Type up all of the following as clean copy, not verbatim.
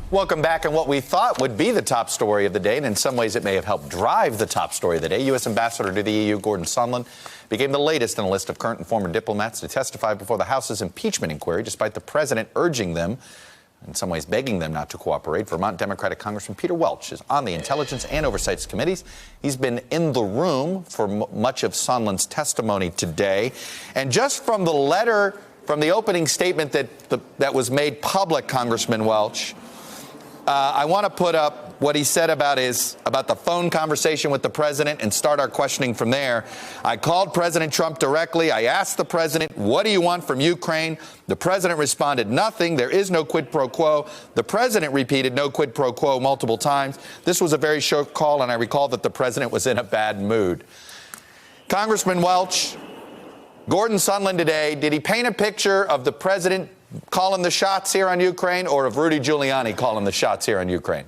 Welcome back. And what we thought would be the top story of the day, and in some ways it may have helped drive the top story of the day, U.S. Ambassador to the EU, Gordon Sondland, became the latest in a list of current and former diplomats to testify before the House's impeachment inquiry, despite the president urging them, in some ways begging them not to cooperate. Vermont Democratic Congressman Peter Welch is on the Intelligence and Oversight Committees. He's been in the room for much of Sondland's testimony today. And just from the letter, from the opening statement that was made public, Congressman Welch, I want to put up what he said about the phone conversation with the president and start our questioning from there. I called President Trump directly. I asked the president, what do you want from Ukraine? The president responded, nothing. There is no quid pro quo. The president repeated no quid pro quo multiple times. This was a very short call, and I recall that the president was in a bad mood. Congressman Welch, Gordon Sondland today, did he paint a picture of the president calling the shots here on Ukraine, or of Rudy Giuliani calling the shots here on Ukraine?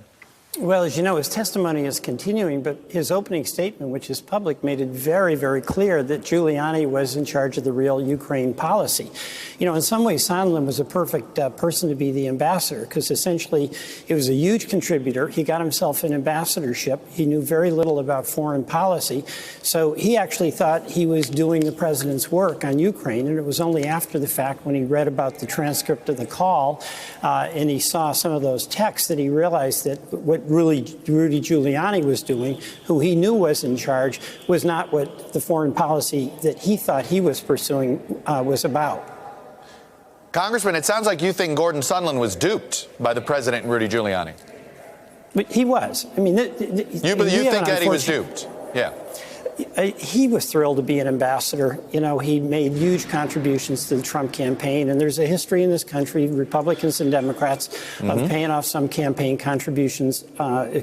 Well, as you know, his testimony is continuing, but his opening statement, which is public, made it very, very clear that Giuliani was in charge of the real Ukraine policy. You know, in some ways, Sondland was a perfect person to be the ambassador, because essentially he was a huge contributor. He got himself an ambassadorship. He knew very little about foreign policy. So he actually thought he was doing the president's work on Ukraine. And it was only after the fact, when he read about the transcript of the call and he saw some of those texts, that he realized that what Rudy Giuliani was doing, who he knew was in charge, was not what the foreign policy that he thought he was pursuing was about. Congressman, it sounds like you think Gordon Sondland was duped by the president and Rudy Giuliani. But he was. I mean, you think that he was duped? Yeah. He was thrilled to be an ambassador. You know, he made huge contributions to the Trump campaign, and there's a history in this country, Republicans and Democrats, of paying off some campaign contributions,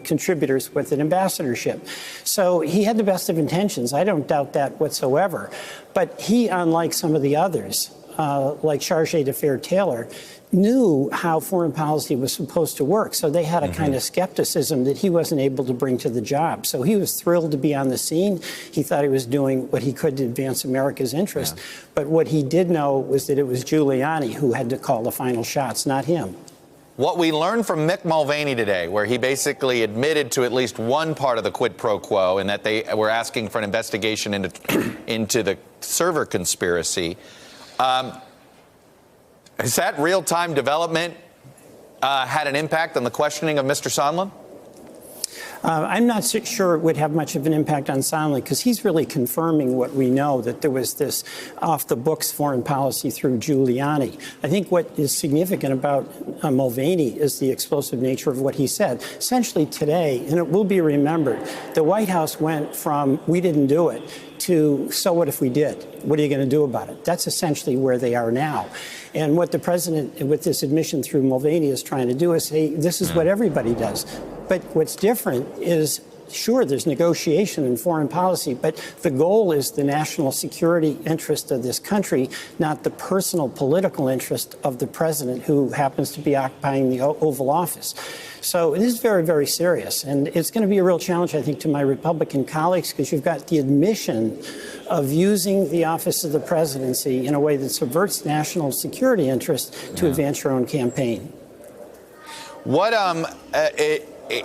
contributors with an ambassadorship. So he had the best of intentions. I don't doubt that whatsoever. But he, unlike some of the others, like Chargé d'Affaires Taylor, knew how foreign policy was supposed to work. So they had a kind of skepticism that he wasn't able to bring to the job. So he was thrilled to be on the scene. He thought he was doing what he could to advance America's interest. Yeah. But what he did know was that it was Giuliani who had to call the final shots, not him. What we learned from Mick Mulvaney today, where he basically admitted to at least one part of the quid pro quo, and that they were asking for an investigation into the server conspiracy, has that real-time development had an impact on the questioning of Mr. Sondland? I'm not sure it would have much of an impact on Sondland, because he's really confirming what we know, that there was this off-the-books foreign policy through Giuliani. I think what is significant about Mulvaney is the explosive nature of what he said. Essentially today, and it will be remembered, the White House went from "we didn't do it" to "so what if we did? What are you going to do about it?" That's essentially where they are now. And what the president, with this admission through Mulvaney, is trying to do is say, this is what everybody does. But what's different is, sure, there's negotiation in foreign policy, but the goal is the national security interest of this country, not the personal political interest of the president, who happens to be occupying the Oval Office. So it is very, very serious. And it's going to be a real challenge, I think, to my Republican colleagues, because you've got the admission of using the office of the presidency in a way that subverts national security interests to advance your own campaign. What,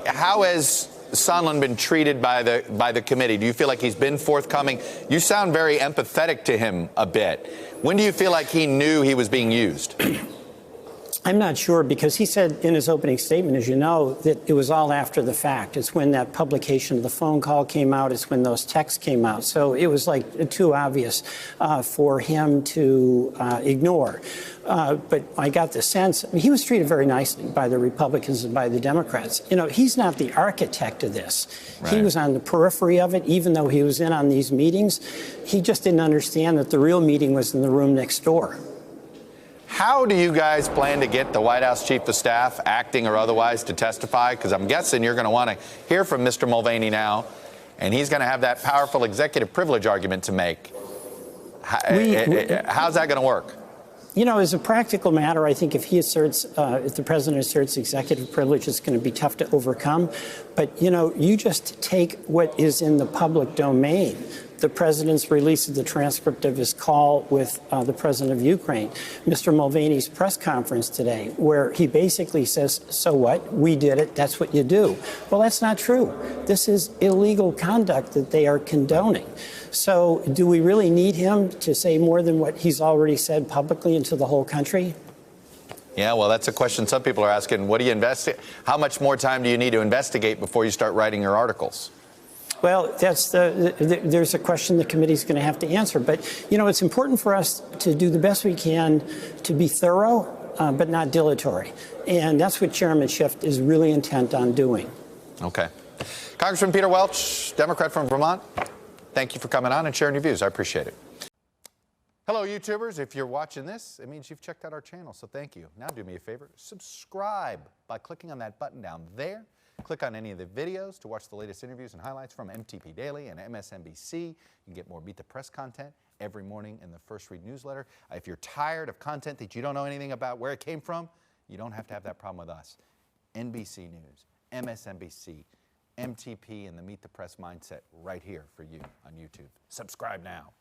how has Sondland been treated by the committee? Do you feel like he's been forthcoming? You sound very empathetic to him a bit. When do you feel like he knew he was being used? I'm not sure, because he said in his opening statement, as you know, that it was all after the fact. It's when that publication of the phone call came out. It's when those texts came out. So it was like too obvious for him to ignore. But I got the sense, I mean, he was treated very nicely by the Republicans and by the Democrats. You know, he's not the architect of this. Right. He was on the periphery of it, even though he was in on these meetings. He just didn't understand that the real meeting was in the room next door. How do you guys plan to get the White House Chief of Staff, acting or otherwise, to testify? Because I'm guessing you're going to want to hear from Mr. Mulvaney now, and he's going to have that powerful executive privilege argument to make. How's that going to work? You know, as a practical matter, I think if he asserts, if the president asserts executive privilege, it's going to be tough to overcome. But, you know, you just take what is in the public domain. the president's release of the transcript of his call with the president of Ukraine, Mr. Mulvaney's press conference today, where he basically says, so what? We did it. That's what you do. Well, that's not true. This is illegal conduct that they are condoning. So do we really need him to say more than what he's already said publicly and to the whole country? Yeah, well, that's a question some people are asking. What do you investigate? How much more time do you need to investigate before you start writing your articles? Well, there's a question the committee's going to have to answer. But, you know, it's important for us to do the best we can to be thorough, but not dilatory. And that's what Chairman Schiff is really intent on doing. Okay. Congressman Peter Welch, Democrat from Vermont, thank you for coming on and sharing your views. I appreciate it. Hello, YouTubers. If you're watching this, it means you've checked out our channel, so thank you. Now do me a favor, subscribe by clicking on that button down there. Click on any of the videos to watch the latest interviews and highlights from MTP Daily and MSNBC. You can get more Meet the Press content every morning in the First Read newsletter. If you're tired of content that you don't know anything about where it came from, you don't have to have that problem with us. NBC News, MSNBC, MTP, and the Meet the Press mindset right here for you on YouTube. Subscribe now.